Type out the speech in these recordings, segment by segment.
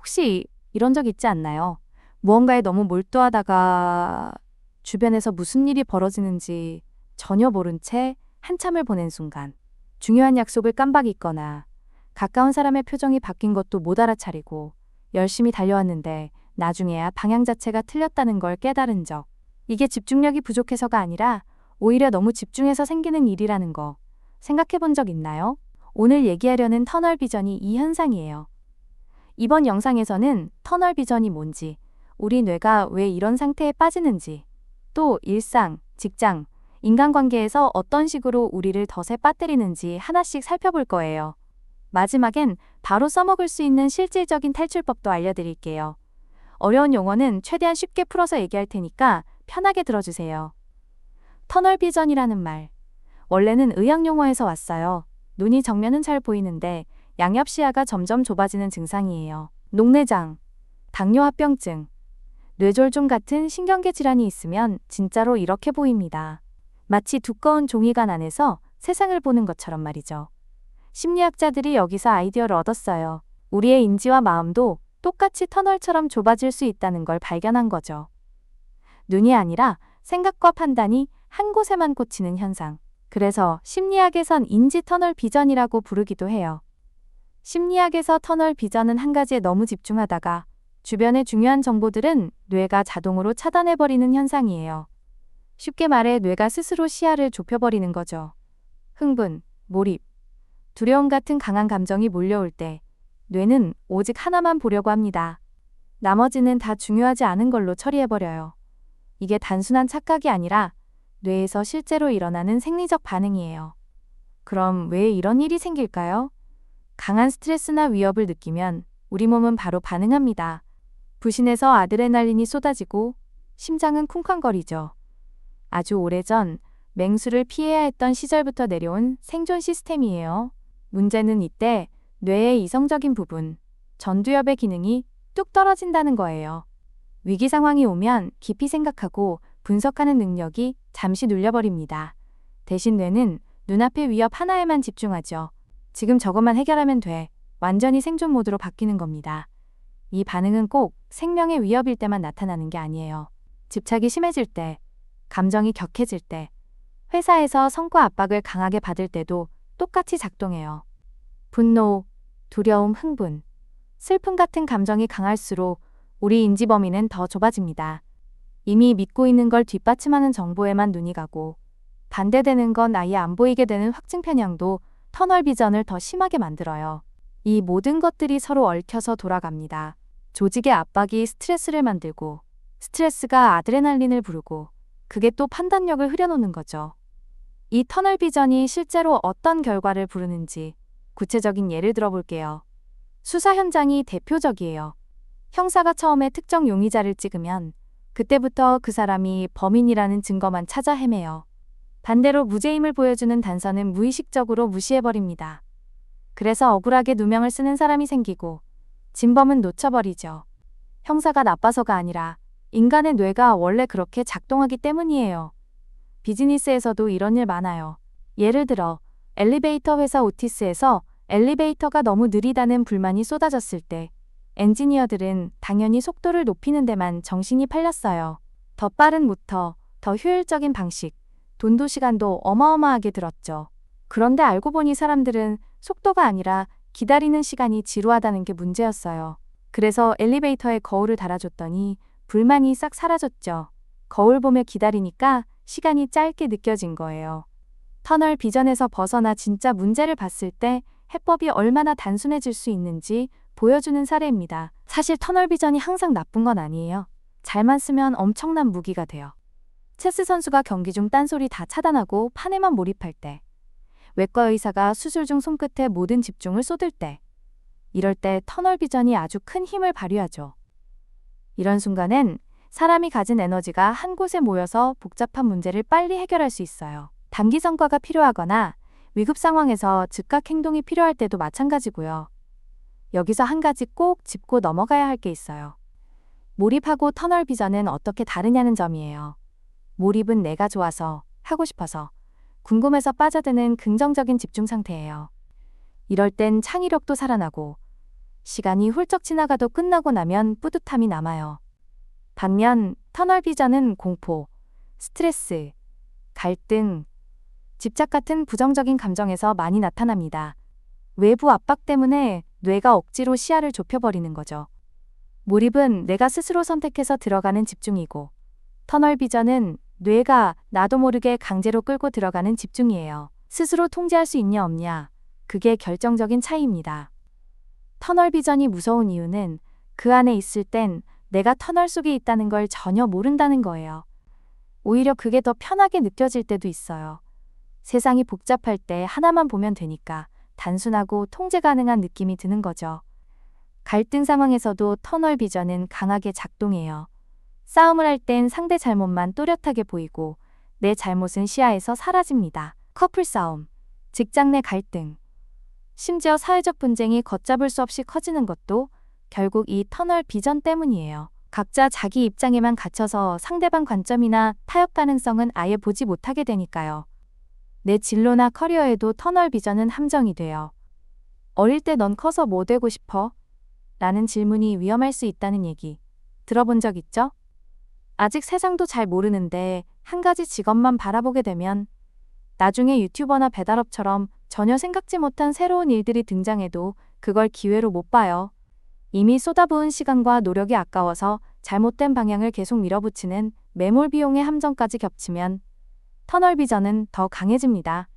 혹시 이런 적 있지 않나요? 무언가에 너무 몰두하다가 주변에서 무슨 일이 벌어지는지 전혀 모른 채 한참을 보낸 순간, 중요한 약속을 깜빡 잊거나 가까운 사람의 표정이 바뀐 것도 못 알아차리고 열심히 달려왔는데 나중에야 방향 자체가 틀렸다는 걸 깨달은 적. 이게 집중력이 부족해서가 아니라 오히려 너무 집중해서 생기는 일이라는 거 생각해 본 적 있나요? 오늘 얘기하려는 터널 비전이 이 현상이에요. 이번 영상에서는 터널 비전이 뭔지, 우리 뇌가 왜 이런 상태에 빠지는지, 또 일상, 직장, 인간관계에서 어떤 식으로 우리를 덫에 빠뜨리는지 하나씩 살펴볼 거예요. 마지막엔 바로 써먹을 수 있는 실질적인 탈출법도 알려드릴게요. 어려운 용어는 최대한 쉽게 풀어서 얘기할 테니까 편하게 들어주세요. 터널 비전이라는 말, 원래는 의학 용어에서 왔어요. 눈이 정면은 잘 보이는데 양옆 시야가 점점 좁아지는 증상이에요. 녹내장, 당뇨합병증, 뇌졸중 같은 신경계 질환이 있으면 진짜로 이렇게 보입니다. 마치 두꺼운 종이관 안에서 세상을 보는 것처럼 말이죠. 심리학자들이 여기서 아이디어를 얻었어요. 우리의 인지와 마음도 똑같이 터널처럼 좁아질 수 있다는 걸 발견한 거죠. 눈이 아니라 생각과 판단이 한 곳에만 꽂히는 현상. 그래서 심리학에선 인지 터널 비전이라고 부르기도 해요. 심리학에서 터널 비전은 한 가지에 너무 집중하다가 주변의 중요한 정보들은 뇌가 자동으로 차단해버리는 현상이에요. 쉽게 말해 뇌가 스스로 시야를 좁혀버리는 거죠. 흥분, 몰입, 두려움 같은 강한 감정이 몰려올 때 뇌는 오직 하나만 보려고 합니다. 나머지는 다 중요하지 않은 걸로 처리해버려요. 이게 단순한 착각이 아니라 뇌에서 실제로 일어나는 생리적 반응이에요. 그럼 왜 이런 일이 생길까요? 강한 스트레스나 위협을 느끼면 우리 몸은 바로 반응합니다. 부신에서 아드레날린이 쏟아지고 심장은 쿵쾅거리죠. 아주 오래전 맹수를 피해야 했던 시절부터 내려온 생존 시스템이에요. 문제는 이때 뇌의 이성적인 부분, 전두엽의 기능이 뚝 떨어진다는 거예요. 위기 상황이 오면 깊이 생각하고 분석하는 능력이 잠시 눌려버립니다. 대신 뇌는 눈앞의 위협 하나에만 집중하죠. 지금 저것만 해결하면 돼. 완전히 생존 모드로 바뀌는 겁니다. 이 반응은 꼭 생명의 위협일 때만 나타나는 게 아니에요. 집착이 심해질 때, 감정이 격해질 때, 회사에서 성과 압박을 강하게 받을 때도 똑같이 작동해요. 분노, 두려움, 흥분, 슬픔 같은 감정이 강할수록 우리 인지 범위는 더 좁아집니다. 이미 믿고 있는 걸 뒷받침하는 정보에만 눈이 가고 반대되는 건 아예 안 보이게 되는 확증 편향도 터널 비전을 더 심하게 만들어요. 이 모든 것들이 서로 얽혀서 돌아갑니다. 조직의 압박이 스트레스를 만들고 스트레스가 아드레날린을 부르고 그게 또 판단력을 흐려놓는 거죠. 이 터널 비전이 실제로 어떤 결과를 부르는지 구체적인 예를 들어볼게요. 수사 현장이 대표적이에요. 형사가 처음에 특정 용의자를 찍으면 그때부터 그 사람이 범인이라는 증거만 찾아 헤매요. 반대로 무죄임을 보여주는 단서는 무의식적으로 무시해버립니다. 그래서 억울하게 누명을 쓰는 사람이 생기고 진범은 놓쳐버리죠. 형사가 나빠서가 아니라 인간의 뇌가 원래 그렇게 작동하기 때문이에요. 비즈니스에서도 이런 일 많아요. 예를 들어 엘리베이터 회사 오티스에서 엘리베이터가 너무 느리다는 불만이 쏟아졌을 때 엔지니어들은 당연히 속도를 높이는 데만 정신이 팔렸어요. 더 빠른 모터, 더 효율적인 방식, 돈도 시간도 어마어마하게 들었죠. 그런데 알고 보니 사람들은 속도가 아니라 기다리는 시간이 지루하다는 게 문제였어요. 그래서 엘리베이터에 거울을 달아줬더니 불만이 싹 사라졌죠. 거울 보며 기다리니까 시간이 짧게 느껴진 거예요. 터널 비전에서 벗어나 진짜 문제를 봤을 때 해법이 얼마나 단순해질 수 있는지 보여주는 사례입니다. 사실 터널 비전이 항상 나쁜 건 아니에요. 잘만 쓰면 엄청난 무기가 돼요. 체스 선수가 경기 중 딴소리 다 차단하고 판에만 몰입할 때, 외과 의사가 수술 중 손끝에 모든 집중을 쏟을 때, 이럴 때 터널 비전이 아주 큰 힘을 발휘하죠. 이런 순간엔 사람이 가진 에너지가 한 곳에 모여서 복잡한 문제를 빨리 해결할 수 있어요. 단기 성과가 필요하거나 위급 상황에서 즉각 행동이 필요할 때도 마찬가지고요. 여기서 한 가지 꼭 짚고 넘어가야 할 게 있어요. 몰입하고 터널 비전은 어떻게 다르냐는 점이에요. 몰입은 내가 좋아서, 하고 싶어서, 궁금해서 빠져드는 긍정적인 집중 상태예요. 이럴 땐 창의력도 살아나고 시간이 훌쩍 지나가도 끝나고 나면 뿌듯함이 남아요. 반면 터널 비전은 공포, 스트레스, 갈등, 집착 같은 부정적인 감정에서 많이 나타납니다. 외부 압박 때문에 뇌가 억지로 시야를 좁혀버리는 거죠. 몰입은 내가 스스로 선택해서 들어가는 집중이고, 터널 비전은 뇌가 나도 모르게 강제로 끌고 들어가는 집중이에요. 스스로 통제할 수 있냐 없냐, 그게 결정적인 차이입니다. 터널 비전이 무서운 이유는 그 안에 있을 땐 내가 터널 속에 있다는 걸 전혀 모른다는 거예요. 오히려 그게 더 편하게 느껴질 때도 있어요. 세상이 복잡할 때 하나만 보면 되니까 단순하고 통제 가능한 느낌이 드는 거죠. 갈등 상황에서도 터널 비전은 강하게 작동해요. 싸움을 할 땐 상대 잘못만 또렷하게 보이고 내 잘못은 시야에서 사라집니다. 커플 싸움, 직장 내 갈등, 심지어 사회적 분쟁이 걷잡을 수 없이 커지는 것도 결국 이 터널 비전 때문이에요. 각자 자기 입장에만 갇혀서 상대방 관점이나 타협 가능성은 아예 보지 못하게 되니까요. 내 진로나 커리어에도 터널 비전은 함정이 돼요. 어릴 때 넌 커서 뭐 되고 싶어? 라는 질문이 위험할 수 있다는 얘기 들어본 적 있죠? 아직 세상도 잘 모르는데 한 가지 직업만 바라보게 되면 나중에 유튜버나 배달업처럼 전혀 생각지 못한 새로운 일들이 등장해도 그걸 기회로 못 봐요. 이미 쏟아부은 시간과 노력이 아까워서 잘못된 방향을 계속 밀어붙이는 매몰 비용의 함정까지 겹치면 터널 비전은 더 강해집니다.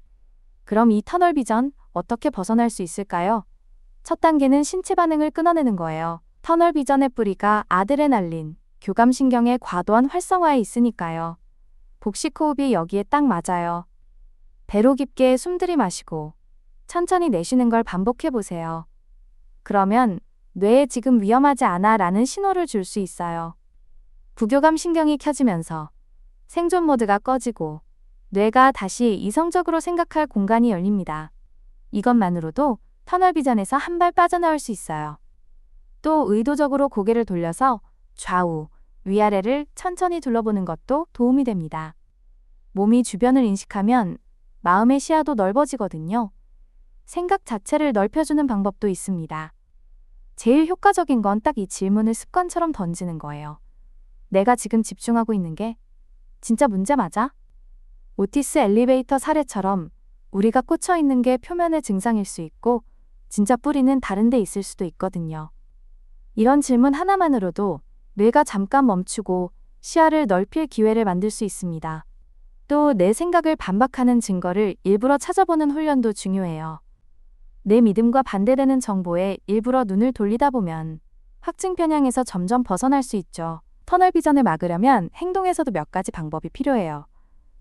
그럼 이 터널 비전 어떻게 벗어날 수 있을까요? 첫 단계는 신체 반응을 끊어내는 거예요. 터널 비전의 뿌리가 아드레날린, 교감신경의 과도한 활성화에 있으니까요. 복식 호흡이 여기에 딱 맞아요. 배로 깊게 숨 들이마시고 천천히 내쉬는 걸 반복해 보세요. 그러면 뇌에 지금 위험하지 않아 라는 신호를 줄 수 있어요. 부교감 신경이 켜지면서 생존 모드가 꺼지고 뇌가 다시 이성적으로 생각할 공간이 열립니다. 이것만으로도 터널 비전에서 한 발 빠져나올 수 있어요. 또 의도적으로 고개를 돌려서 좌우, 위아래를 천천히 둘러보는 것도 도움이 됩니다. 몸이 주변을 인식하면 마음의 시야도 넓어지거든요. 생각 자체를 넓혀주는 방법도 있습니다. 제일 효과적인 건 딱 이 질문을 습관처럼 던지는 거예요. 내가 지금 집중하고 있는 게 진짜 문제 맞아? 오티스 엘리베이터 사례처럼 우리가 꽂혀 있는 게 표면의 증상일 수 있고 진짜 뿌리는 다른 데 있을 수도 있거든요. 이런 질문 하나만으로도 뇌가 잠깐 멈추고 시야를 넓힐 기회를 만들 수 있습니다. 또 내 생각을 반박하는 증거를 일부러 찾아보는 훈련도 중요해요. 내 믿음과 반대되는 정보에 일부러 눈을 돌리다 보면 확증 편향에서 점점 벗어날 수 있죠. 터널 비전을 막으려면 행동에서도 몇 가지 방법이 필요해요.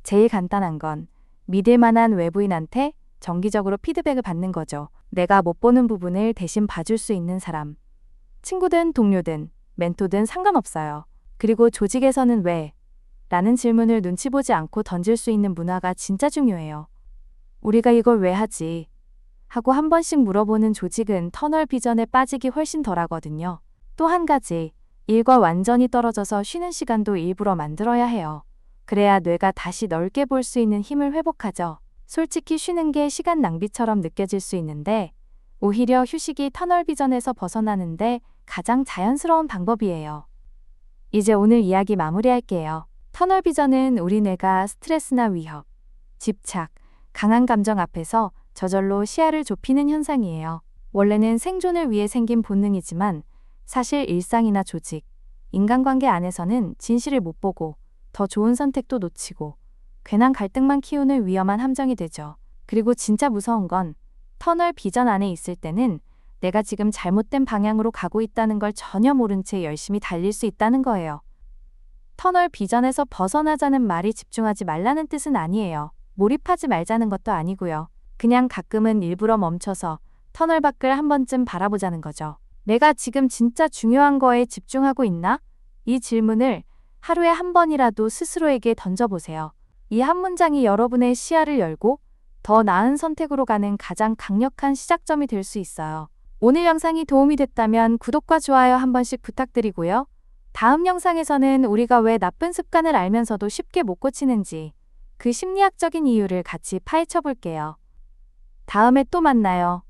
제일 간단한 건 믿을 만한 외부인한테 정기적으로 피드백을 받는 거죠. 내가 못 보는 부분을 대신 봐줄 수 있는 사람. 친구든 동료든 멘토든 상관없어요. 그리고 조직에서는 왜? 라는 질문을 눈치 보지 않고 던질 수 있는 문화가 진짜 중요해요. 우리가 이걸 왜 하지? 하고 한 번씩 물어보는 조직은 터널 비전에 빠지기 훨씬 덜하거든요. 또 한 가지, 일과 완전히 떨어져서 쉬는 시간도 일부러 만들어야 해요. 그래야 뇌가 다시 넓게 볼 수 있는 힘을 회복하죠. 솔직히 쉬는 게 시간 낭비처럼 느껴질 수 있는데 오히려 휴식이 터널 비전에서 벗어나는데 가장 자연스러운 방법이에요. 이제 오늘 이야기 마무리할게요. 터널 비전은 우리 뇌가 스트레스나 위협, 집착, 강한 감정 앞에서 저절로 시야를 좁히는 현상이에요. 원래는 생존을 위해 생긴 본능이지만 사실 일상이나 조직, 인간관계 안에서는 진실을 못 보고 더 좋은 선택도 놓치고 괜한 갈등만 키우는 위험한 함정이 되죠. 그리고 진짜 무서운 건 터널 비전 안에 있을 때는 내가 지금 잘못된 방향으로 가고 있다는 걸 전혀 모른 채 열심히 달릴 수 있다는 거예요. 터널 비전에서 벗어나자는 말이 집중하지 말라는 뜻은 아니에요. 몰입하지 말자는 것도 아니고요. 그냥 가끔은 일부러 멈춰서 터널 밖을 한 번쯤 바라보자는 거죠. 내가 지금 진짜 중요한 거에 집중하고 있나? 이 질문을 하루에 한 번이라도 스스로에게 던져보세요. 이 한 문장이 여러분의 시야를 열고 더 나은 선택으로 가는 가장 강력한 시작점이 될 수 있어요. 오늘 영상이 도움이 됐다면 구독과 좋아요 한 번씩 부탁드리고요. 다음 영상에서는 우리가 왜 나쁜 습관을 알면서도 쉽게 못 고치는지 그 심리학적인 이유를 같이 파헤쳐 볼게요. 다음에 또 만나요.